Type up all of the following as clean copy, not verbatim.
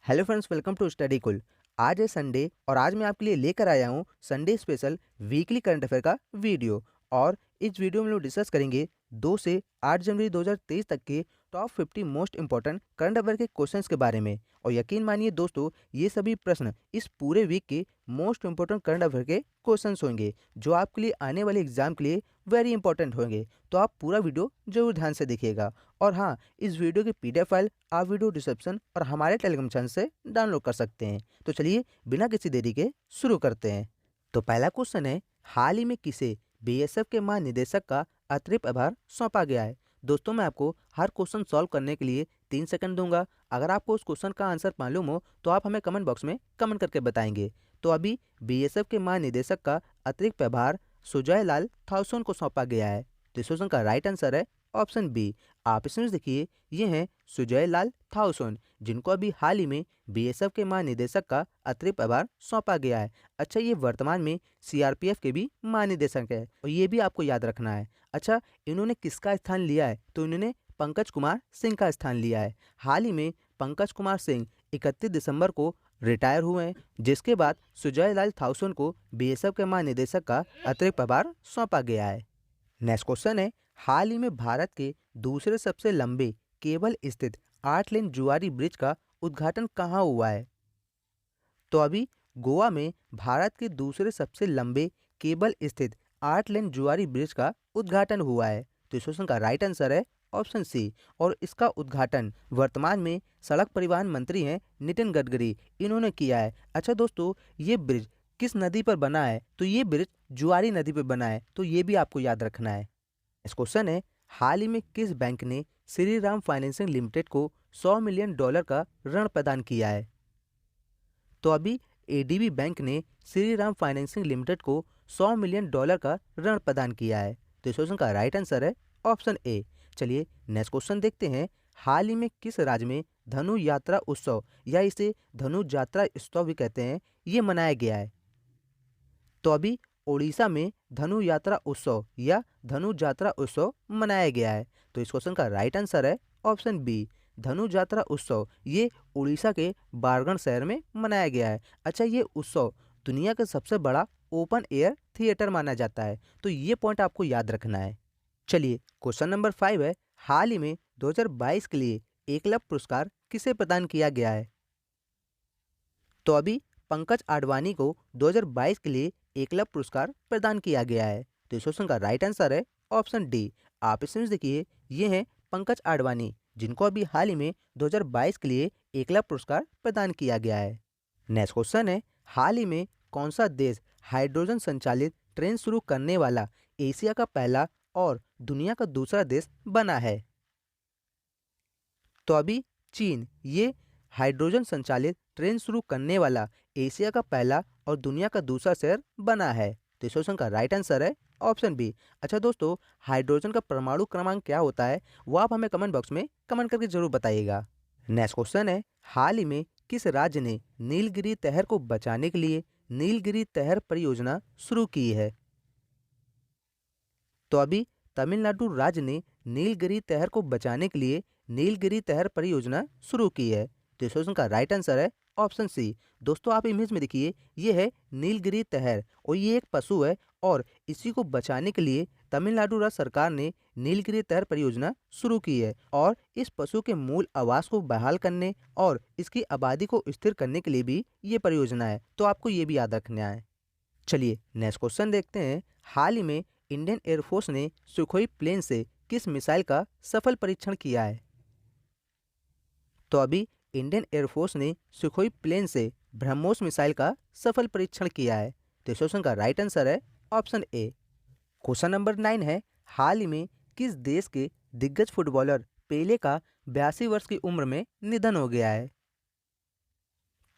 Hello friends, welcome to study cool. आज है Sunday और आज मैं आपके लिए लेकर आया हूँ Sunday special weekly current affair का वीडियो। और इस वीडियो में हम लोग डिस्कस करेंगे 2 से 8 जनवरी 2023 तक के top 50 most important current affair के क्वेश्चंस के बारे में। और यकीन मानिए दोस्तों, ये सभी प्रश्न इस पूरे वीक के मोस्ट इंपॉर्टेंट करंट अफेयर के क्वेश्चंस होंगे जो आपके लिए आने वाले एग्जाम के लिए वेरी इंपॉर्टेंट होंगे। तो आप पूरा वीडियो जरूर ध्यान से देखिएगा। और हाँ, इस वीडियो की पीडीएफ फाइल आप वीडियो डिस्क्रिप्शन और हमारे टेलीग्राम चैनल से डाउनलोड कर सकते हैं। तो चलिए बिना किसी देरी के शुरू करते हैं। तो पहला क्वेश्चन है, हाल ही में किसे बीएसएफ के महानिदेशक का अतिरिक्त प्रभार सौंपा गया है? दोस्तों, मैं आपको हर क्वेश्चन सॉल्व करने के लिए 3 सेकंड दूंगा। अगर आपको उस क्वेश्चन का आंसर मालूम हो तो आप हमें कमेंट बॉक्स में कमेंट करके बताएंगे। तो अभी बीएसएफ के महानिदेशक का अतिरिक्त प्रभार सुजय लाल थाउसोन को सौंपा गया है। तो इस क्वेश्चन का राइट आंसर है ऑप्शन बी। आप इसमें देखिए, ये हैं सुजय लाल थाउसोन, जिनको अभी हाल ही में बीएसएफ के महानिदेशक का अतिरिक्त प्रभार सौंपा गया है। अच्छा, ये वर्तमान में सीआरपीएफ के भी महानिदेशक है और ये भी आपको याद रखना है। अच्छा, इन्होंने किसका स्थान लिया है? तो इन्होंने पंकज कुमार सिंह का स्थान लिया है। हाल ही में पंकज कुमार सिंह 31 दिसंबर को रिटायर हुए हैं, जिसके बाद सुजय लाल थाउसोन को बीएसएफ के महानिदेशक का अतिरिक्त प्रभार सौंपा गया है। नेक्स्ट क्वेश्चन है, हाल ही में भारत के दूसरे सबसे लंबे केबल स्थित 8 लेन जुआरी ब्रिज का उद्घाटन कहाँ हुआ है? तो अभी गोवा में भारत के दूसरे सबसे लंबे केबल स्थित 8 लेन जुआरी ब्रिज का उद्घाटन हुआ है। तो इस क्वेश्चन का राइट आंसर है ऑप्शन सी। और इसका उद्घाटन वर्तमान में सड़क परिवहन मंत्री हैं नितिन गडकरी, इन्होंने किया है। अच्छा दोस्तों, ये ब्रिज किस नदी पर बना है? तो ये ब्रिज जुआरी नदी पर बना है, तो ये भी आपको याद रखना है। इस क्वेश्चन है, हाल ही में किस बैंक ने श्री राम फाइनेंसिंग लिमिटेड को $100 मिलियन का ऋण प्रदान किया है? तो अभी एडीबी बैंक ने श्री राम फाइनेंसिंग लिमिटेड को $100 मिलियन का ऋण प्रदान किया है। तो इस क्वेश्चन का राइट आंसर है ऑप्शन ए। चलिए नेक्स्ट क्वेश्चन देखते हैं, हाल ही में किस राज्य में धनु यात्रा उत्सव या इसे धनु यात्रा उत्सव भी कहते हैं, ये मनाया गया है? तो अभी ओडिशा में धनु यात्रा उत्सव या धनु यात्रा उत्सव मनाया गया है। तो इस क्वेश्चन का राइट आंसर है ऑप्शन बी। धनु यात्रा उत्सव ये उड़ीसा के बारगढ़ शहर में मनाया गया है। अच्छा, ये उत्सव दुनिया का सबसे बड़ा ओपन एयर थिएटर माना जाता है, तो ये पॉइंट आपको याद रखना है। चलिए क्वेश्चन नंबर 5 है, हाल ही में 2022 के लिए एकलव्य पुरस्कार किसे प्रदान किया गया है? तो अभी पंकज आडवाणी को 2022 के लिए एकलव्य पुरस्कार प्रदान किया गया है। तो इस क्वेश्चन का राइट आंसर है ऑप्शन डी। आप इसमें देखिए, ये हैं पंकज आडवाणी, जिनको अभी हाल ही में 2022 के लिए एकलव्य पुरस्कार प्रदान किया गया है। नेक्स्ट क्वेश्चन है, हाल ही में कौन सा देश हाइड्रोजन संचालित ट्रेन शुरू करने वाला एशिया का पहला और दुनिया का दूसरा देश बना है? तो अभी चीन ये हाइड्रोजन संचालित ट्रेन शुरू करने वाला एशिया का पहला और दुनिया का दूसरा शहर बना है। तो इस क्वेश्चन का राइट आंसर है ऑप्शन बी। अच्छा दोस्तों, हाइड्रोजन का परमाणु क्रमांक क्या होता है, वो आप हमें कमेंट बॉक्स में कमेंट करके जरूर बताइएगा। नेक्स्ट क्वेश्चन है, हाल ही में किस राज्य ने नीलगिरी तहर को बचाने के लिए नीलगिरी तहर परियोजना शुरू की है? तो अभी तमिलनाडु राज्य ने नीलगिरी तहर को बचाने के लिए नीलगिरी तहर परियोजना शुरू की है। तो इस क्वेश्चन का राइट आंसर है ऑप्शन सी। दोस्तों, आप इमेज में देखिए, ये है नीलगिरी तहर और ये एक पशु है और इसी को बचाने के लिए तमिलनाडु राज्य सरकार ने नीलगिरी तहर परियोजना शुरू की है। और इस पशु के मूल आवास को बहाल करने और इसकी आबादी को स्थिर करने के लिए भी ये परियोजना है, तो आपको ये भी याद रखना है। चलिए नेक्स्ट क्वेश्चन देखते हैं, हाल ही में इंडियन एयरफोर्स ने सुखोई प्लेन से किस मिसाइल का सफल परीक्षण किया है? तो अभी इंडियन एयरफोर्स ने सुखोई प्लेन से ब्रह्मोस मिसाइल का सफल परीक्षण किया है। तो इस क्वेश्चन का राइट आंसर है ऑप्शन ए। क्वेश्चन नंबर 9 है, हाल ही में किस देश के दिग्गज फुटबॉलर पेले का 82 वर्ष की उम्र में निधन हो गया है?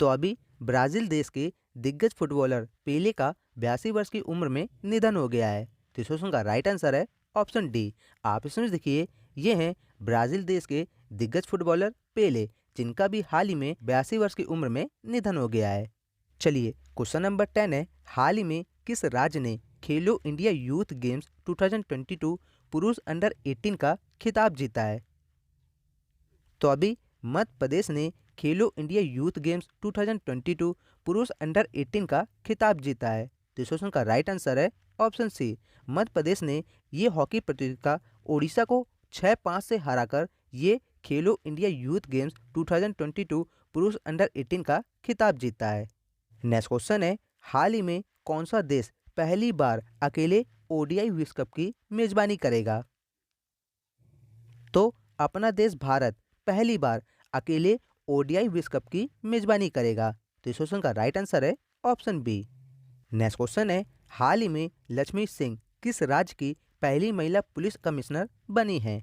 तो अभी ब्राजील देश के दिग्गज फुटबॉलर पेले का 82 वर्ष की उम्र में निधन हो गया है। तो इस क्वेश्चन का राइट आंसर है ऑप्शन डी। आप इसमें देखिए, ये हैं ब्राजील देश के दिग्गज फुटबॉलर पेले, जिनका भी हाल ही में 82 वर्ष की उम्र में निधन हो गया है। चलिए क्वेश्चन नंबर 10 है, हाल ही में किस राज्य ने खेलो इंडिया यूथ गेम्स 2022 पुरुष अंडर 18 का खिताब जीता है? तो अभी मध्य प्रदेश ने खेलो इंडिया यूथ गेम्स 2022 पुरुष अंडर 18 का खिताब जीता है। तो इस क्वेश्चन का राइट आंसर है ऑप्शन सी। मध्य प्रदेश ने ये हॉकी प्रतियोगिता ओडिशा को 6-5 से हराकर ये खेलो इंडिया यूथ गेम्स 2022 पुरुष अंडर 18 का खिताब जीता है। नेक्स्ट क्वेश्चन है, हाल ही में कौन सा देश पहली बार अकेले ओडीआई विश्व कप की मेजबानी करेगा? तो अपना देश भारत पहली बार अकेले ओडीआई विश्व कप की मेजबानी करेगा। तो इस क्वेश्चन का राइट आंसर है ऑप्शन बी। नेक्स्ट क्वेश्चन है, हाल ही में लक्ष्मी सिंह किस राज्य की पहली महिला पुलिस कमिश्नर बनी हैं?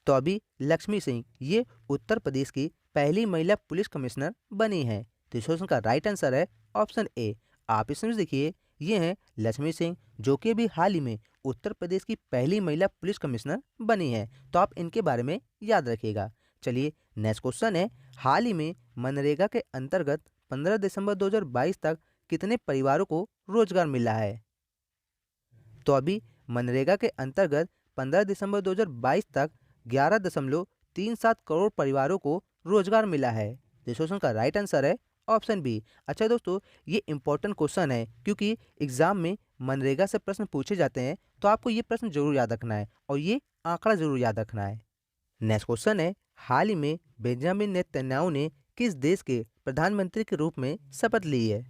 तो अभी लक्ष्मी सिंह ये उत्तर प्रदेश की पहली महिला पुलिस कमिश्नर बनी हैं। तो इस क्वेश्चन का राइट आंसर है ऑप्शन ए। आप इसमें देखिए, ये हैं लक्ष्मी सिंह जो कि अभी हाल ही में उत्तर प्रदेश की पहली महिला पुलिस कमिश्नर बनी है। तो आप इनके बारे में याद रखिएगा। चलिए नेक्स्ट क्वेश्चन है, हाल ही में मनरेगा के अंतर्गत 15 दिसंबर 2022 तक कितने परिवारों को रोजगार मिला है? तो अभी मनरेगा के अंतर्गत 15 दिसंबर 2022 तक 11.37 करोड़ परिवारों को रोजगार मिला है। इस क्वेश्चन का राइट आंसर है ऑप्शन बी। अच्छा दोस्तों, ये इंपॉर्टेंट क्वेश्चन है क्योंकि एग्जाम में मनरेगा से प्रश्न पूछे जाते हैं, तो आपको ये प्रश्न जरूर याद रखना है और ये आंकड़ा जरूर याद रखना है। नेक्स्ट क्वेश्चन है, हाल ही में बेंजामिन नेतन्याहू ने किस देश के प्रधानमंत्री के रूप में शपथ ली है?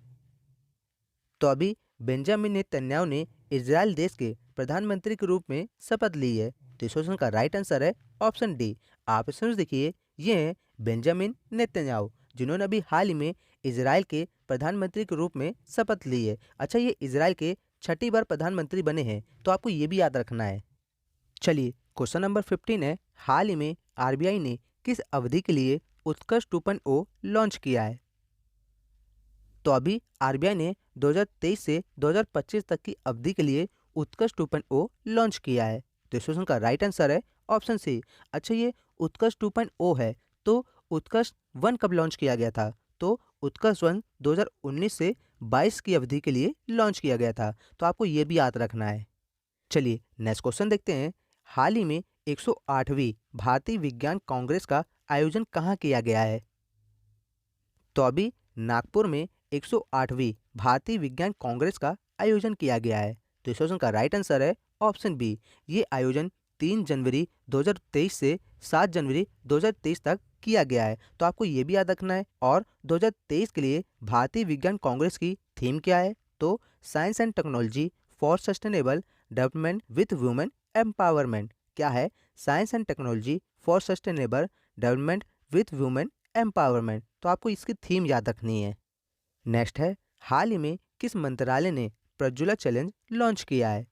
तो अभी बेंजामिन नेतन्याहू ने इजराइल देश के प्रधानमंत्री के रूप में शपथ ली है। तो इस क्वेश्चन का राइट आंसर है ऑप्शन डी। आप इसमें देखिए, ये हैं बेंजामिन नेतन्याहू जिन्होंने अभी हाल ही में इजराइल के प्रधानमंत्री के रूप में शपथ ली है। अच्छा, ये इजराइल के छठी बार प्रधानमंत्री बने हैं, तो आपको ये भी याद रखना है। चलिए क्वेश्चन नंबर 15 है, हाल ही में आरबीआई ने किस अवधि के लिए उत्कर्ष 2.0 लॉन्च किया है? तो अभी आरबीआई ने 2023 से 2025 तक की अवधि के लिए उत्कर्ष 2.0 लॉन्च किया है। तो इस क्वेश्चन का राइट आंसर है ऑप्शन सी। अच्छा, ये उत्कर्ष 2.0 है, तो उत्कर्ष 1 कब लॉन्च किया गया था? तो उत्कर्ष 1 2019 से 22 की अवधि के लिए लॉन्च किया गया था। तो आपको ये भी याद रखना है। चलिए नेक्स्ट क्वेश्चन देखते हैं, हाल ही में 108वीं भारतीय विज्ञान कांग्रेस का आयोजन कहाँ किया गया है? तो अभी नागपुर में 108वीं भारतीय विज्ञान कांग्रेस का आयोजन किया गया है। तो इस क्वेश्चन का राइट आंसर है ऑप्शन बी। ये आयोजन 3 जनवरी 2023 से 7 जनवरी 2023 तक किया गया है। तो आपको ये भी याद रखना है। और 2023 के लिए भारतीय विज्ञान कांग्रेस की थीम क्या है? तो science and technology for sustainable development with women empowerment. क्या है? Science and technology for sustainable development with women empowerment. तो आपको इसकी थीम याद रखनी है। नेक्स्ट है, हाल ही में किस मंत्रालय ने प्रज्वला चैलेंज लॉन्च किया है?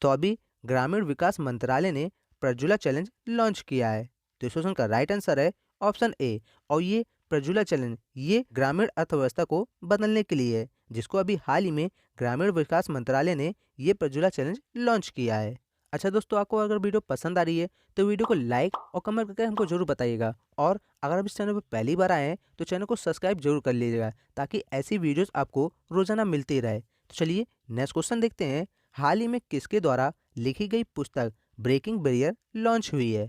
तो अभी ग्रामीण विकास मंत्रालय ने प्रज्वला चैलेंज लॉन्च किया है। तो इस क्वेश्चन का राइट आंसर है ऑप्शन ए। और ये प्रज्वला चैलेंज ये ग्रामीण अर्थव्यवस्था को बदलने के लिए है, जिसको अभी हाल ही में ग्रामीण विकास मंत्रालय ने ये प्रज्वला चैलेंज लॉन्च किया है। अच्छा दोस्तों, आपको अगर वीडियो पसंद आ रही है तो वीडियो को लाइक और कमेंट करके हमको जरूर बताइएगा। और अगर आप इस चैनल पर पहली बार आए हैं तो चैनल को सब्सक्राइब जरूर कर लीजिएगा, ताकि ऐसी वीडियोस आपको रोजाना मिलती रहे। तो चलिए नेक्स्ट क्वेश्चन देखते हैं, हाल ही में किसके द्वारा लिखी गई पुस्तक ब्रेकिंग बैरियर लॉन्च हुई है?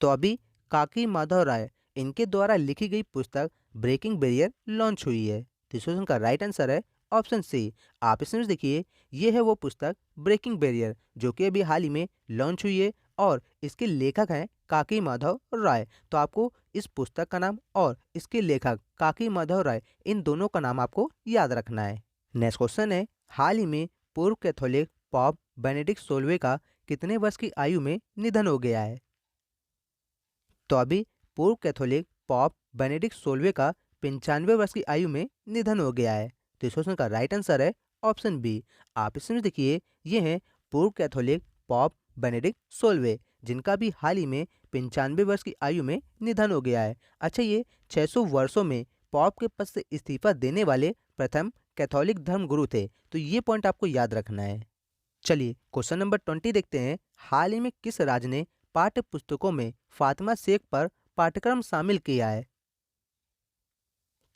तो अभी काकी माधव राय इनके द्वारा लिखी गई पुस्तक ब्रेकिंग बैरियर लॉन्च हुई है। तो इस क्वेश्चन का राइट आंसर है ऑप्शन सी। आप इसमें देखिए, ये है वो पुस्तक ब्रेकिंग बैरियर जो कि अभी हाल ही में लॉन्च हुई है और इसके लेखक हैं काकी माधव राय। तो आपको इस पुस्तक का नाम और इसके लेखक काकी माधव राय इन दोनों का नाम आपको याद रखना है। नेक्स्ट क्वेश्चन है, हाल ही में पूर्व कैथोलिक पॉप बेनेडिक्ट 16वें का कितने वर्ष की आयु में निधन हो गया है? तो अभी पूर्व कैथोलिक पॉप बेनेडिक्ट 16वें का 95 वर्ष की आयु में निधन हो गया है। तो इस क्वेश्चन का राइट आंसर है ऑप्शन बी। आप इसमें देखिए, ये हैं पूर्व कैथोलिक पॉप बेनेडिक्ट 16वें जिनका भी हाल ही में 95 वर्ष की आयु में निधन हो गया है। अच्छा, ये 600 वर्षों में पॉप के पद से इस्तीफा देने वाले प्रथम कैथोलिक धर्म गुरु थे। तो ये पॉइंट आपको याद रखना है। चलिए क्वेश्चन नंबर 20 देखते हैं, हाल ही में किस राज्य ने पाठ्य पुस्तकों में फातिमा शेख पर पाठ्यक्रम शामिल किया है?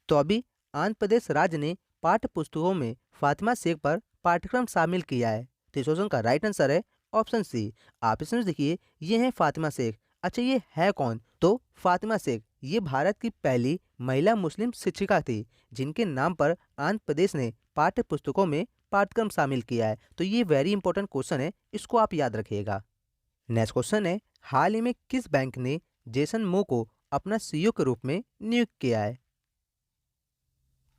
तो अभी आंध्र प्रदेश राज्य ने पाठ्य पुस्तकों में फातिमा शेख पर पाठ्यक्रम शामिल किया है? तो इस क्वेश्चन का राइट आंसर है ऑप्शन सी। आप इसमें देखिए, ये है फातिमा शेख। अच्छा, ये है कौन? तो फातिमा शेख ये भारत की पहली महिला मुस्लिम शिक्षिका थी, जिनके नाम पर आंध्र प्रदेश ने पाठ्य पुस्तकों में पाठ्यक्रम शामिल किया है। तो ये वेरी इंपॉर्टेंट क्वेश्चन है, इसको आप याद रखिएगा। नेक्स्ट क्वेश्चन है, हाल ही में किस बैंक ने जेसन मो को अपना सीईओ के रूप में नियुक्त किया है?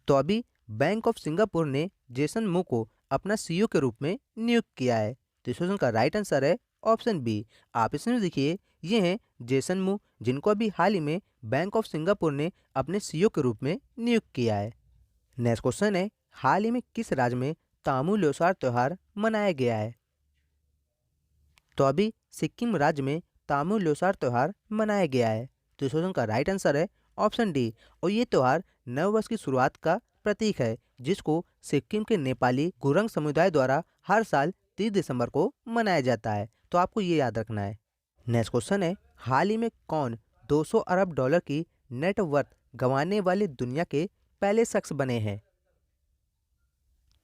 तो अभी बैंक ऑफ सिंगापुर ने जेसन मो को अपना सीईओ के रूप में नियुक्त किया है। तो इस क्वेश्चन का राइट आंसर है ऑप्शन बी। आप इसमें देखिए, ये हैं जेसन मो, जिनको अभी हाल ही में बैंक ऑफ सिंगापुर ने अपने सीईओ के रूप में नियुक्त किया है। नेक्स्ट क्वेश्चन है, हाल ही में किस राज्य में तामू ल्योसार त्योहार मनाया गया है? तो अभी सिक्किम राज्य में तामू ल्योसार त्योहार मनाया गया है। तो इस क्वेश्चन का राइट आंसर है ऑप्शन डी। और ये त्योहार नववर्ष की शुरुआत का प्रतीक है, जिसको सिक्किम के नेपाली गुरंग समुदाय द्वारा हर साल 30 दिसंबर को मनाया जाता है। तो आपको ये याद रखना है। नेक्स्ट क्वेश्चन है, हाल ही में कौन 200 अरब डॉलर की नेटवर्थ गंवाने वाले दुनिया के पहले शख्स बने हैं?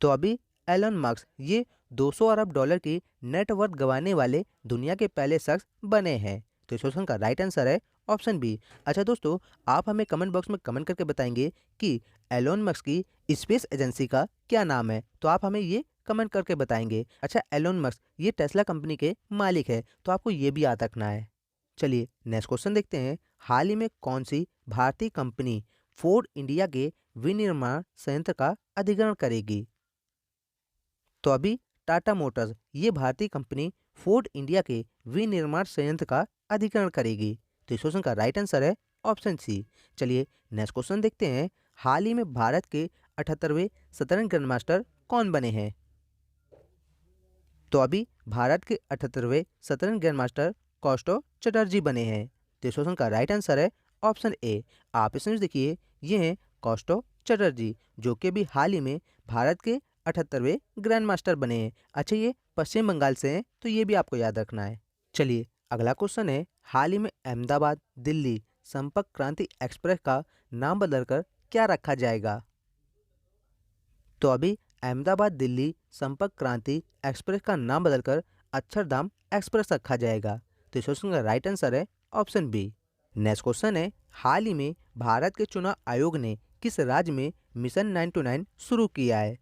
तो अभी एलन मस्क ये 200 अरब डॉलर की नेटवर्थ गंवाने वाले दुनिया के पहले शख्स बने हैं। तो इस क्वेश्चन का राइट आंसर है ऑप्शन बी। अच्छा दोस्तों, आप हमें कमेंट बॉक्स में कमेंट करके बताएंगे कि एलोन मस्क की स्पेस एजेंसी का क्या नाम है। तो आप हमें ये कमेंट करके बताएंगे। अच्छा, एलोन मस्क ये टेस्ला कंपनी के मालिक है, तो आपको ये भी याद रखना है। चलिए नेक्स्ट क्वेश्चन देखते हैं, हाल ही में कौन सी भारतीय कंपनी फोर्ड इंडिया के विनिर्माण संयंत्र का अधिग्रहण करेगी? तो अभी टाटा मोटर्स ये भारतीय कंपनी फोर्ड इंडिया के विनिर्माण संयंत्र का अधिग्रहण करेगी। तो इस क्वेश्चन का राइट आंसर है ऑप्शन सी। चलिए नेक्स्ट क्वेश्चन देखते हैं, हाल ही में भारत के 78वें शतरंज ग्रैंडमास्टर कौन बने हैं? तो अभी भारत के 78वें शतरंज ग्रैंडमास्टर कौस्टव चटर्जी बने हैं। तो इस क्वेश्चन का राइट आंसर है ऑप्शन ए। आप इसमें देखिए, ये हैं कौस्टव चटर्जी, जो कि अभी हाल ही में भारत के 78वें ग्रैंड मास्टर बने हैं। अच्छा, ये पश्चिम बंगाल से हैं, तो ये भी आपको याद रखना है। चलिए अगला क्वेश्चन है, हाल ही में अहमदाबाद दिल्ली संपर्क क्रांति एक्सप्रेस का नाम बदलकर क्या रखा जाएगा? तो अभी अहमदाबाद दिल्ली संपर्क क्रांति एक्सप्रेस का नाम बदलकर अक्षरधाम एक्सप्रेस रखा जाएगा। तो इस क्वेश्चन का राइट आंसर है ऑप्शन बी। नेक्स्ट क्वेश्चन है, हाल ही में भारत के चुनाव आयोग ने किस राज्य में मिशन 929 शुरू किया है?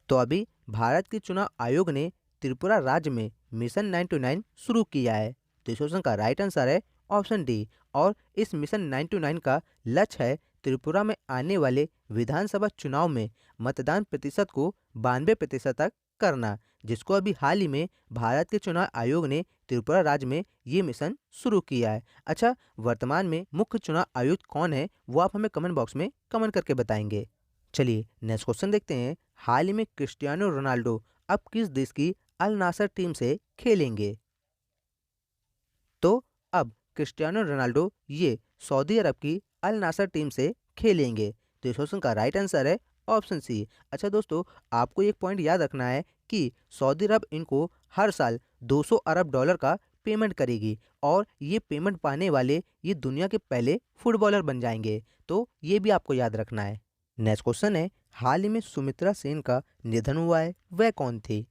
तो अभी भारत के चुनाव आयोग ने त्रिपुरा राज्य में मिशन 929 शुरू किया है। तो इस क्वेश्चन का राइट आंसर है ऑप्शन डी। और इस मिशन 929 का लक्ष्य है त्रिपुरा में आने वाले विधानसभा चुनाव में मतदान प्रतिशत को 92% तक करना, जिसको अभी हाल ही में भारत के चुनाव आयोग ने त्रिपुरा राज्य में ये मिशन शुरू किया है। अच्छा, वर्तमान में मुख्य चुनाव आयुक्त कौन है, वो आप हमें कमेंट बॉक्स में कमेंट करके बताएंगे। चलिए नेक्स्ट क्वेश्चन देखते हैं, हाल ही में क्रिस्टियानो रोनाल्डो अब किस देश की अल नासर टीम से खेलेंगे? तो अब क्रिस्टियानो रोनाल्डो ये सऊदी अरब की अल नासर टीम से खेलेंगे। तो इस क्वेश्चन का राइट आंसर है ऑप्शन सी। अच्छा दोस्तों, आपको एक पॉइंट याद रखना है कि सऊदी अरब इनको हर साल 200 अरब डॉलर का पेमेंट करेगी, और ये पेमेंट पाने वाले ये दुनिया के पहले फुटबॉलर बन जाएंगे। तो ये भी आपको याद रखना है। नेक्स्ट क्वेश्चन है, हाल ही में सुमित्रा सेन का निधन हुआ है, वह कौन थी?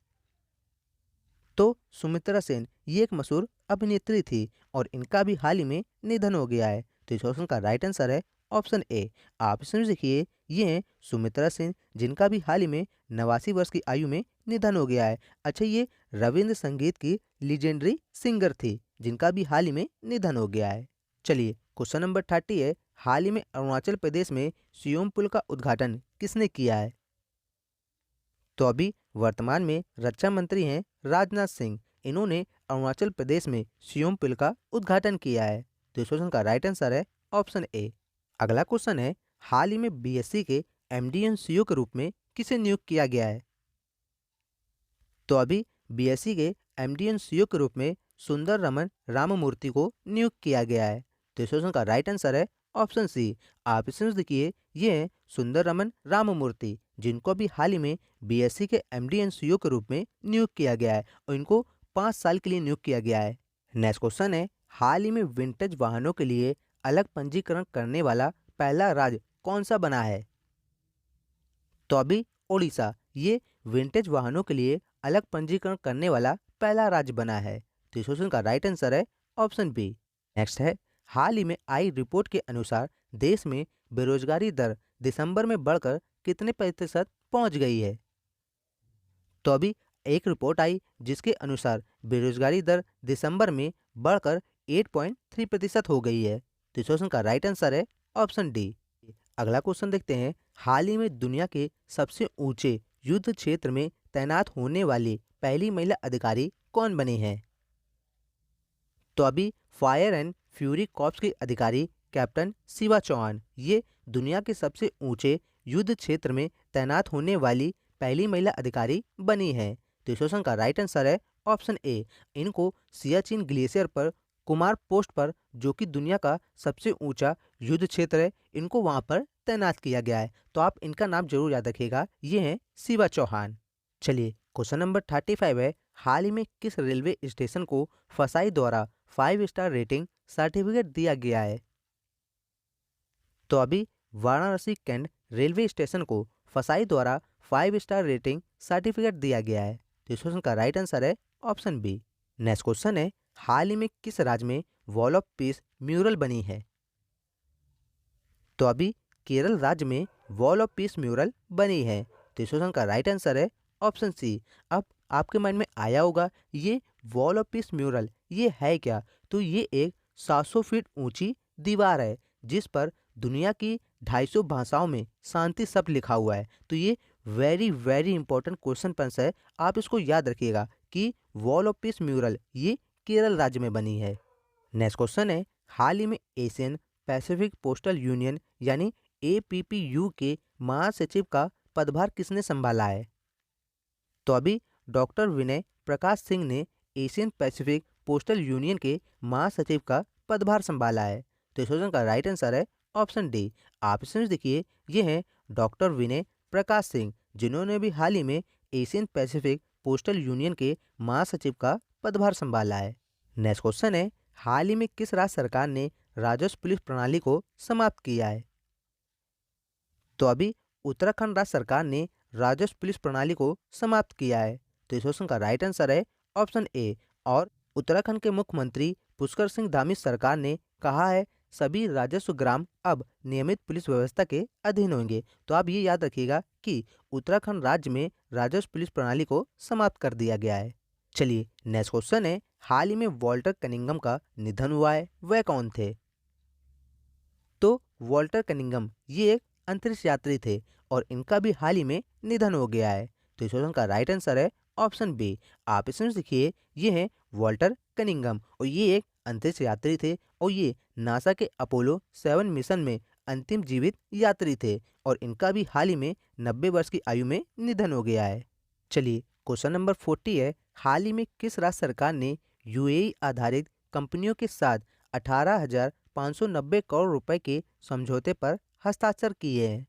तो सुमित्रा सेन ये एक मशहूर अभिनेत्री थी, और इनका भी हाल ही में निधन हो गया है। तो इस क्वेश्चन का राइट आंसर है ऑप्शन ए। आप इसमें देखिए, ये हैं सुमित्रा सेन, जिनका भी हाल ही में 89 वर्ष की आयु में निधन हो गया है। अच्छा, ये रविंद्र संगीत की लीजेंडरी सिंगर थी, जिनका भी हाल ही में निधन हो गया है। चलिए क्वेश्चन नंबर 30 है, हाल ही में अरुणाचल प्रदेश में सियोम पुल का उद्घाटन किसने किया है? तो अभी वर्तमान में रक्षा मंत्री हैं राजनाथ सिंह, इन्होंने अरुणाचल प्रदेश में सियोम पुल का उद्घाटन किया है। तो इस क्वेश्चन का राइट आंसर है ऑप्शन ए। अगला क्वेश्चन है, हाल ही में बीएससी के एमडी एंड सीईओ के रूप में किसे नियुक्त किया गया है? तो अभी बीएससी के एमडी एंड सीईओ के रूप में सुंदर रमन राममूर्ति को नियुक्त किया गया है। तो इस क्वेश्चन का राइट आंसर है ऑप्शन सी। आप इसमें देखिए, ये हैं सुंदर रमन राममूर्ति, जिनको अभी हाल ही में बीएससी के एमडी एंड सीईओ के रूप में नियुक्त किया गया है, और इनको 5 साल के लिए नियुक्त किया गया है। नेक्स्ट क्वेश्चन है, हाल ही में विंटेज वाहनों के लिए अलग पंजीकरण करने वाला पहला राज्य कौन सा बना है? तो अभी ओडिशा ये विंटेज वाहनों के लिए अलग पंजीकरण करने वाला पहला राज्य बना है। तो इस क्वेश्चन का राइट आंसर है ऑप्शन बी। नेक्स्ट है, हाल ही में आई रिपोर्ट के अनुसार देश में बेरोजगारी दर दिसंबर में बढ़कर कितने प्रतिशत पहुंच गई है। तो अभी एक रिपोर्ट आई जिसके अनुसार बेरोजगारी दर दिसंबर में बढ़कर 8.3% हो गई है। तो इस क्वेश्चन का राइट आंसर है ऑप्शन डी। अगला क्वेश्चन देखते हैं, हाल ही में दुनिया के सबसे ऊंचे युद्ध क्षेत्र में तैनात होने वाली पहली महिला अधिकारी कौन बनी है। तो अभी फायर एंड फ्यूरी कॉर्प्स के अधिकारी कैप्टन शिवा चौहान ये दुनिया के सबसे ऊंचे युद्ध क्षेत्र में तैनात होने वाली पहली महिला अधिकारी बनी है। तो इस क्वेश्चन का राइट आंसर है ऑप्शन ए। इनको सियाचिन ग्लेशियर पर कुमार पोस्ट पर, जो कि दुनिया का सबसे ऊंचा युद्ध क्षेत्र है, इनको वहां पर तैनात किया गया है। तो आप इनका नाम जरूर याद रखिएगा, ये हैं शिवा चौहान। चलिए क्वेश्चन नंबर 35 है, हाल ही में किस रेलवे स्टेशन को फसाई द्वारा 5 स्टार रेटिंग सर्टिफिकेट दिया गया है। तो अभी वाराणसी कैंट रेलवे स्टेशन को फसाई द्वारा 5 स्टार रेटिंग सर्टिफिकेट दिया गया है। तो इस क्वेश्चन का राइट आंसर है ऑप्शन बी। नेक्स्ट क्वेश्चन है, हाल ही में किस राज्य में वॉल ऑफ पीस म्यूरल बनी है। तो अभी केरल राज्य में वॉल ऑफ पीस म्यूरल बनी है। तो इस क्वेश्चन का राइट आंसर है ऑप्शन सी। अब आपके माइंड में आया होगा ये वॉल ऑफ पीस म्यूरल ये है क्या। तो ये एक 700 फीट ऊंची दीवार है जिस पर दुनिया की 250 भाषाओं में शांति शब्द लिखा हुआ है। तो ये वेरी वेरी इंपॉर्टेंट क्वेश्चन पंच है, आप इसको याद रखिएगा कि वॉल ऑफ पीस म्यूरल ये केरल राज्य में बनी है। नेक्स्ट क्वेश्चन है, हाल ही में एशियन पैसिफिक पोस्टल यूनियन यानी APPU के महासचिव का पदभार किसने संभाला है। तो अभी डॉक्टर विनय प्रकाश सिंह ने एशियन पैसिफिक पोस्टल यूनियन के महासचिव का पदभार संभाला है। तो इस क्वेश्चन का राइट आंसर है ऑप्शन डी। आप इसमें देखिए, ये हैं डॉक्टर विनय प्रकाश सिंह, जिन्होंने भी हाल ही में एशियन पैसिफिक पोस्टल यूनियन के महासचिव का पदभार संभाला है। नेक्स्ट क्वेश्चन है, हाल ही में किस राज्य सरकार ने राजस्व पुलिस प्रणाली को समाप्त किया है। तो अभी उत्तराखंड राज्य सरकार ने राजस्व पुलिस प्रणाली को समाप्त किया है। तो इस क्वेश्चन का राइट आंसर है ऑप्शन ए। और उत्तराखंड के मुख्यमंत्री पुष्कर सिंह धामी सरकार ने कहा है सभी राजस्व ग्राम अब नियमित पुलिस व्यवस्था के अधीन होंगे। तो आप ये याद रखिएगा कि उत्तराखंड राज्य में राजस्व पुलिस प्रणाली को समाप्त कर दिया गया है। चलिए नेक्स्ट क्वेश्चन है, हाल ही में वॉल्टर कनिंगम का निधन हुआ है, वह कौन थे। तो वॉल्टर कनिंगम ये एक अंतरिक्ष यात्री थे और इनका भी हाल ही में निधन हो गया है। तो इस क्वेश्चन का राइट आंसर है ऑप्शन बी। आप इसमें देखिए, ये हैं वॉल्टर कनिंगम और ये एक अंतरिक्ष यात्री थे और ये नासा के अपोलो 7 मिशन में अंतिम जीवित यात्री थे और इनका भी हाल ही में 90 वर्ष की आयु में निधन हो गया है। चलिए क्वेश्चन नंबर 40 है, हाल ही में किस राज्य सरकार ने UAE आधारित कंपनियों के साथ 18,590 करोड़ रुपए के समझौते पर हस्ताक्षर किए हैं।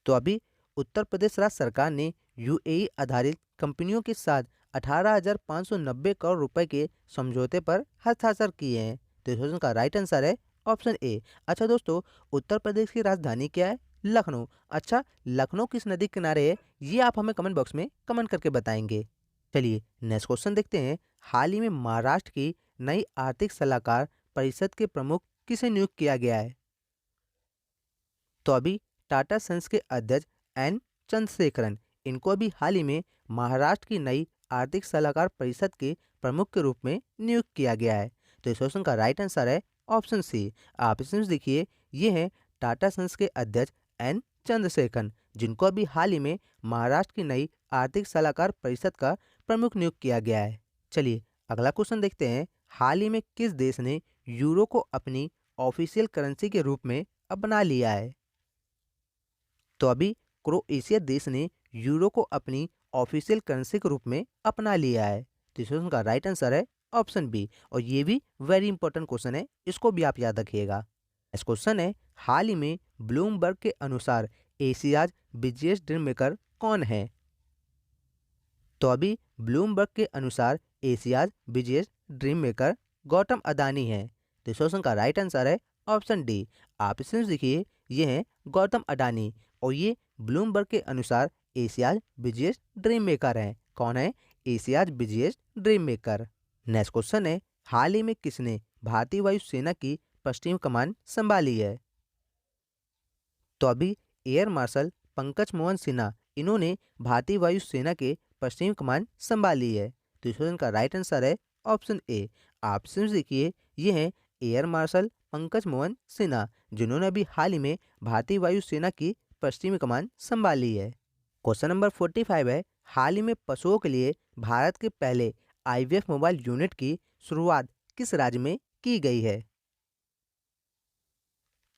तो अभी उत्तर प्रदेश राज्य सरकार ने UAE आधारित कंपनियों के साथ 18,590 करोड़ रुपए के समझौते पर हस्ताक्षर किए हैं। तो इस क्वेश्चन का राइट आंसर है ऑप्शन ए। अच्छा दोस्तों, उत्तर प्रदेश की राजधानी क्या है। लखनऊ। अच्छा, लखनऊ किस नदी के किनारे है, ये आप हमें कमेंट बॉक्स में कमेंट करके बताएंगे। चलिए नेक्स्ट क्वेश्चन देखते हैं, हाल ही में महाराष्ट्र की नई आर्थिक सलाहकार परिषद के प्रमुख किसे नियुक्त किया गया है। तो अभी टाटा सन्स के अध्यक्ष एन चंद्रशेखरन, इनको अभी हाल ही में महाराष्ट्र की नई आर्थिक सलाहकार परिषद के प्रमुख के रूप में नियुक्त किया गया है। तो इस क्वेश्चन का राइट आंसर है ऑप्शन सी। आप इसमें देखिए, ये हैं टाटा सन्स के अध्यक्ष एन चंद्रशेखरन, जिनको अभी हाल ही में महाराष्ट्र की नई आर्थिक सलाहकार परिषद का प्रमुख नियुक्त किया गया है। चलिए अगला क्वेश्चन देखते हैं, हाल ही में किस देश ने यूरो को अपनी ऑफिशियल करेंसी के रूप में अपना लिया है। तो अभी क्रोएशिया देश ने यूरो को अपनी ऑफिशियल करेंसी के रूप में अपना लिया है। तो इस क्वेश्चन का राइट आंसर है ऑप्शन बी और ये भी वेरी इंपॉर्टेंट क्वेश्चन है, इसको भी आप याद रखिएगा। इस क्वेश्चन है, हाल ही में ब्लूमबर्ग के अनुसार एशियाज बिजिएस्ट ड्रीम मेकर कौन है। तो अभी ब्लूमबर्ग के अनुसार Asia's busiest dream maker Gautam Adani है। तो इस क्वेश्चन का राइट आंसर है ऑप्शन डी। आप इसमें देखिए, ये हैं गौतम अडानी और ये ब्लूमबर्ग के अनुसार एशियाज बिजिएस्ट ड्रीम मेकर हैं। कौन है Asia's busiest dream maker? Next question है, हाल ही में किसने भारतीय वायुसेना की पश्चिम कमान संभाली है? तो अभी एयर मार्शल पंकज मोहन सिन्हा, इन्होंने भारतीय वायुसेना के पश्चिम कमान संभाली है। तो इस क्वेश्चन का राइट आंसर है ऑप्शन ए। ऑप्शन देखिए, ये हैं एयर मार्शल पंकज मोहन सिन्हा, जिन्होंने अभी हाल ही में भारतीय वायुसेना की पश्चिमी कमान संभाली है। क्वेश्चन नंबर 45 है, हाल ही में पशुओं के लिए भारत के पहले आईवीएफ मोबाइल यूनिट की शुरुआत किस राज्य में की गई है?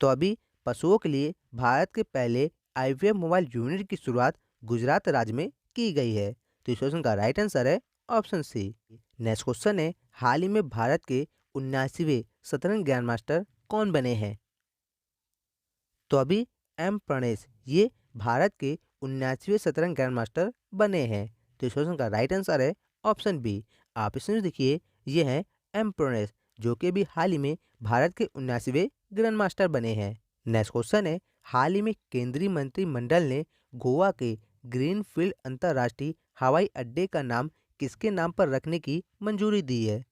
तो अभी पशुओं के लिए भारत के पहले आईवीएफ मोबाइल यूनिट की शुरुआत गुजरात राज्य में की गई है। तो इस क्वेश्चन का राइट आंसर है ऑप्शन सी। नेक्स्ट क्वेश्चन है, हाल ही में भारत के 79वें शतरंज ग्रैंड मास्टर कौन बने हैं? तो अभी एम प्रणेश, ये भारत के 79वें शतरंज ग्रैंड मास्टर बने हैं। तो इस क्वेश्चन का राइट आंसर है ऑप्शन बी। आप इसमें देखिए, ये हैं एम प्रणेश, जो कि अभी हाल ही में भारत के 79वें ग्रैंड मास्टर बने हैं। नेक्स्ट क्वेश्चन है, हाल ही में केंद्रीय मंत्रिमंडल ने गोवा के ग्रीनफील्ड अंतर्राष्ट्रीय हवाई अड्डे का नाम किसके नाम पर रखने की मंजूरी दी है?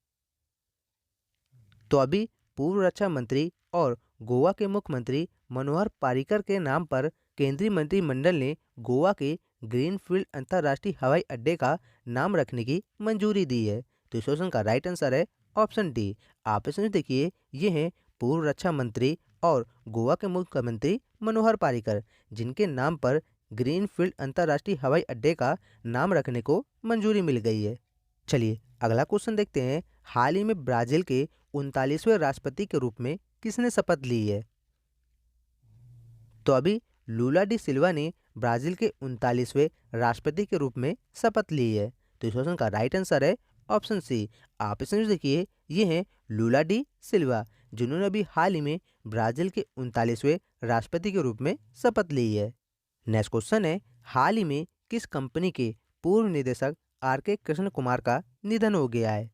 तो अभी पूर्व रक्षा मंत्री और गोवा के मुख्यमंत्री मनोहर पारिकर के नाम पर केंद्रीय मंत्रिमंडल ने गोवा के ग्रीनफील्ड अंतर्राष्ट्रीय हवाई अड्डे का नाम रखने की मंजूरी दी है। तो इस क्वेश्चन का राइट आंसर है ऑप्शन डी। आप इसमें देखिए, ये हैं पूर्व रक्षा मंत्री और गोवा के मुख्यमंत्री मनोहर पारिकर, जिनके नाम पर ग्रीनफील्ड अंतर्राष्ट्रीय हवाई अड्डे का नाम रखने को मंजूरी मिल गई है। चलिए अगला क्वेश्चन देखते हैं, हाल ही में ब्राजील के 39वें राष्ट्रपति के रूप में किसने शपथ ली है? तो अभी लूला डी सिल्वा ने ब्राजील के 39वें राष्ट्रपति के रूप में शपथ ली है। तो इस क्वेश्चन का राइट आंसर है ऑप्शन सी। आप इसमें देखिए, ये हैं लूला डी सिल्वा, जिन्होंने अभी हाल ही में ब्राजील के 39वें राष्ट्रपति के रूप में शपथ ली है। नेक्स्ट क्वेश्चन है, हाल ही में किस कंपनी के पूर्व निदेशक आर के कृष्ण कुमार का निधन हो गया है?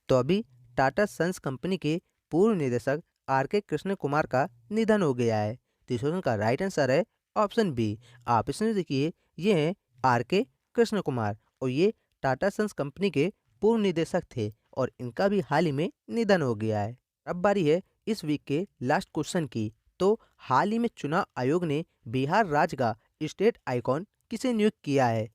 तो अभी टाटा सन्स कंपनी के पूर्व निदेशक आर के कृष्ण कुमार का निधन हो गया है। तो इस क्वेश्चन का राइट आंसर है ऑप्शन बी। आप इसमें देखिए, ये हैं आर के कृष्ण कुमार, और ये टाटा सन्स कंपनी के पूर्व निदेशक थे, और इनका भी हाल ही में निधन हो गया है। अब बारी है इस वीक के लास्ट क्वेश्चन की। तो हाल ही में चुनाव आयोग ने बिहार राज्य का स्टेट आइकॉन किसे नियुक्त किया है?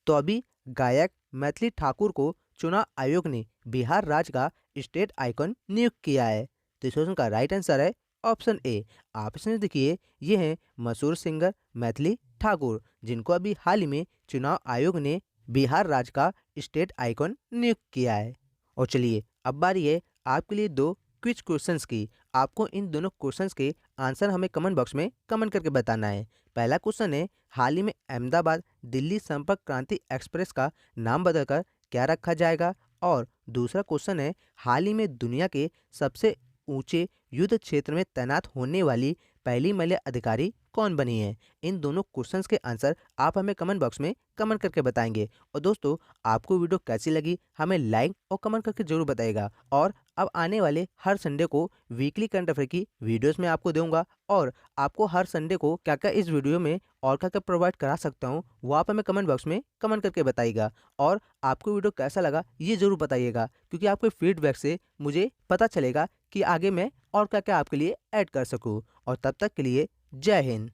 तो अभी गायक मैथिली ठाकुर को चुनाव आयोग ने बिहार राज्य का स्टेट आइकॉन नियुक्त किया है। तो इस क्वेश्चन का राइट आंसर है ऑप्शन ए। आप इसमें देखिए, ये हैं मशहूर सिंगर मैथिली ठाकुर, जिनको अभी हाल ही में चुनाव आयोग ने बिहार राज्य का स्टेट आइकॉन नियुक्त किया है। और चलिए अब बारी है आपके लिए दो क्विज क्वेश्चंस की। आपको इन दोनों क्वेश्चंस के आंसर हमें कमेंट बॉक्स में कमेंट करके बताना है। पहला क्वेश्चन है, हाल ही में अहमदाबाद दिल्ली संपर्क क्रांति एक्सप्रेस का नाम बदलकर क्या रखा जाएगा? और दूसरा क्वेश्चन है, हाल ही में दुनिया के सबसे ऊंचे युद्ध क्षेत्र में तैनात होने वाली पहली महिला अधिकारी कौन बनी है? इन दोनों क्वेश्चंस के आंसर आप हमें कमेंट बॉक्स में कमेंट करके बताएंगे। और दोस्तों, आपको वीडियो कैसी लगी हमें लाइक और कमेंट करके जरूर बताइएगा। और अब आने वाले हर संडे को वीकली करंट अफेयर की वीडियोस में आपको दूंगा, और आपको हर संडे को क्या क्या इस वीडियो में और क्या क्या प्रोवाइड करा सकता हूँ वो आप हमें कमेंट बॉक्स में कमेंट करके बताइएगा। और आपको वीडियो कैसा लगा ये जरूर बताइएगा, क्योंकि आपके फीडबैक से मुझे पता चलेगा कि आगे मैं और क्या क्या आपके लिए ऐड कर सकूँ। और तब तक के लिए जय हिंद।